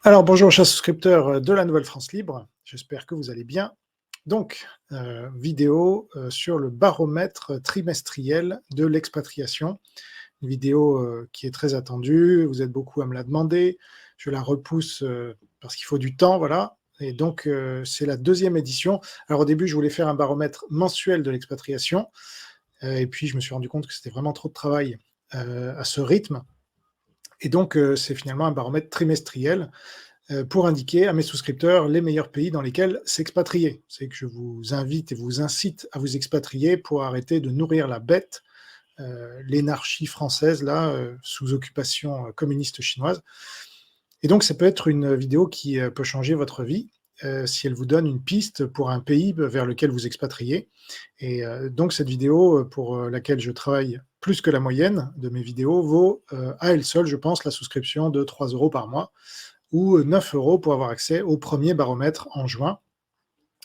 Alors bonjour chers souscripteurs de la Nouvelle France Libre, j'espère que vous allez bien. Donc, vidéo sur le baromètre trimestriel de l'expatriation. Une vidéo qui est très attendue, vous êtes beaucoup à me la demander, je la repousse parce qu'il faut du temps, voilà. Et donc c'est la deuxième édition. Alors au début je voulais faire un baromètre mensuel de l'expatriation, et puis je me suis rendu compte que c'était vraiment trop de travail à ce rythme. Et donc c'est finalement un baromètre trimestriel pour indiquer à mes souscripteurs les meilleurs pays dans lesquels s'expatrier. C'est que je vous invite et vous incite à vous expatrier pour arrêter de nourrir la bête, l'énarchie française, là, sous occupation communiste chinoise. Et donc, ça peut être une vidéo qui peut changer votre vie si elle vous donne une piste pour un pays vers lequel vous expatriez. Et donc, cette vidéo, pour laquelle je travaille plus que la moyenne de mes vidéos, vaut à elle seule, je pense, la souscription de 3 € par mois ou 9 € pour avoir accès au premier baromètre en juin,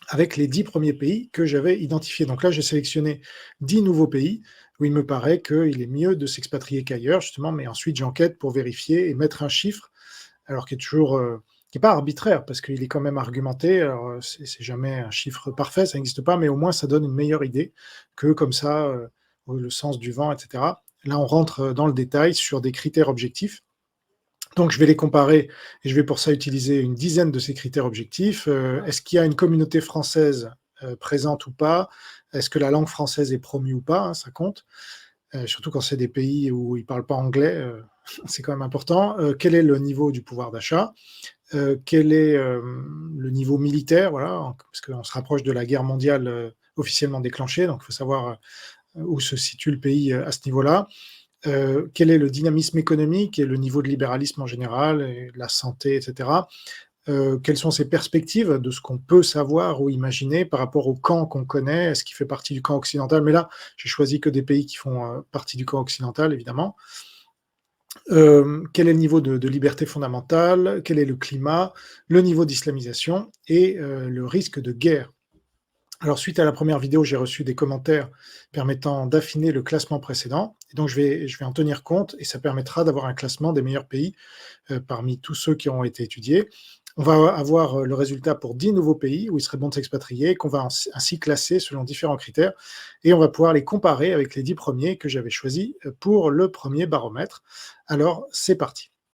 avec les 10 premiers pays que j'avais identifiés. Donc là, j'ai sélectionné 10 nouveaux pays où il me paraît qu'il est mieux de s'expatrier qu'ailleurs, justement, mais ensuite j'enquête pour vérifier et mettre un chiffre, alors qui est toujours qui n'est pas arbitraire, parce qu'il est quand même argumenté. Alors, c'est jamais un chiffre parfait, ça n'existe pas, mais au moins ça donne une meilleure idée que comme ça, le sens du vent, etc. Là, on rentre dans le détail sur des critères objectifs. Donc je vais les comparer et je vais pour ça utiliser une dizaine de ces critères objectifs. Est-ce qu'il y a une communauté française présente ou pas? Est-ce que la langue française est promue ou pas? Hein, ça compte. Surtout quand c'est des pays où ils ne parlent pas anglais, c'est quand même important. Quel est le niveau du pouvoir d'achat? Quel est le niveau militaire? Voilà, parce qu'on se rapproche de la guerre mondiale officiellement déclenchée, donc il faut savoir où se situe le pays à ce niveau-là. Quel est le dynamisme économique et le niveau de libéralisme en général, et la santé, etc. Quelles sont ses perspectives de ce qu'on peut savoir ou imaginer par rapport au camp qu'on connaît? Est-ce qu'il fait partie du camp occidental? Mais là, j'ai choisi que des pays qui font partie du camp occidental, évidemment. Quel est le niveau de liberté fondamentale? Quel est le climat? Le niveau d'islamisation et le risque de guerre. Alors, suite à la première vidéo, j'ai reçu des commentaires permettant d'affiner le classement précédent. Et donc, je vais en tenir compte et ça permettra d'avoir un classement des meilleurs pays parmi tous ceux qui ont été étudiés. On va avoir le résultat pour 10 nouveaux pays où il serait bon de s'expatrier, qu'on va ainsi classer selon différents critères. Et on va pouvoir les comparer avec les 10 premiers que j'avais choisis pour le premier baromètre. Alors, c'est parti.